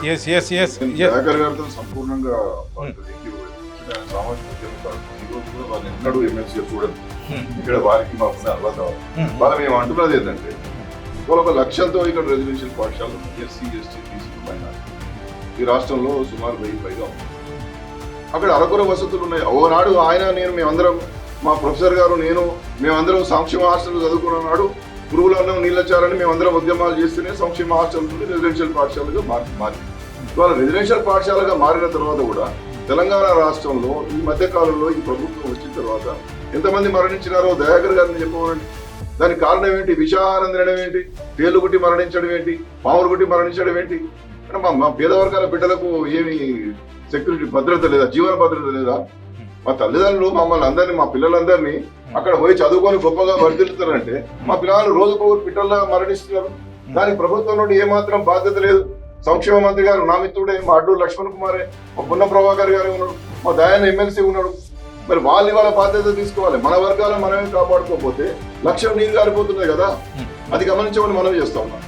దయాకర్ గారితో సంపూర్ణంగా సామాజిక ఉద్యమకారులు ఈ రోజు కూడా వాళ్ళు ఎన్నడూ ఎమ్మెల్సీ చూడదు. ఇక్కడ వారికి మాకు అర్హత వాళ్ళు మేము అంటున్నది ఏంటంటే వాళ్ళు ఒక లక్ష్యంతో ఇక్కడ రెసిడెన్షియల్ పాఠశాలలు ఎస్సీ ఎస్టీ తీసుకున్న ఈ రాష్ట్రంలో సుమారు 1000 పైగా ఉంది. అక్కడ అరకొర వసతులు ఉన్నాయి. ఓనాడు ఆయన నేను మేమందరం మా ప్రొఫెసర్ గారు మేమందరం సంక్షేమ హాస్టల్ చదువుకున్నాడు. పురుగులన్నం నీళ్ళచారని మేమందరం ఉద్యమాలు చేస్తేనే సంక్షేమ హాస్టల్ నుండి రెసిడెన్షియల్ పాఠశాలగా మారింది. ఇవాళ రెసిడెన్షియల్ పాఠశాలగా మారిన తర్వాత కూడా తెలంగాణ రాష్ట్రంలో ఈ మధ్య కాలంలో ఈ ప్రభుత్వం వచ్చిన తర్వాత ఎంతమంది మరణించినారో దయాకర్ గారిని చెప్పమండి. దానికి కారణం ఏంటి? విషాహారం తినడం ఏంటి? తేలు గుట్టి మరణించడం ఏంటి? పాములు గుట్టి మరణించడం ఏంటి? అంటే మా పేద వర్గాల బిడ్డలకు ఏమి సెక్యూరిటీ భద్రత లేదా? జీవన భద్రత లేదా? మా తల్లిదండ్రులు మమ్మల్ని అందరినీ మా పిల్లలందరినీ అక్కడ పోయి చదువుకొని గొప్పగా వర్ధిల్లుతారంటే మా పిల్లలు రోజుకొకరు పిట్టల్లా మరణిస్తున్నారు. దానికి ప్రభుత్వం నుండి ఏమాత్రం బాధ్యత లేదు. సంక్షేమ మంత్రి గారు నా మిత్రుడే, మా అడ్డూరు లక్ష్మణ్ కుమారే, మా పున్న ప్రభాకర్ గారు ఉన్నాడు, మా దయాన ఎమ్మెల్సీ ఉన్నాడు. మరి వాళ్ళు ఇవాళ బాధ్యత తీసుకోవాలి. మన వర్గాలను మనమే కాపాడుకోకపోతే లక్ష్యం నీరు గారిపోతున్నాయి కదా. అది గమనించమని మనం చేస్తా ఉన్నాం.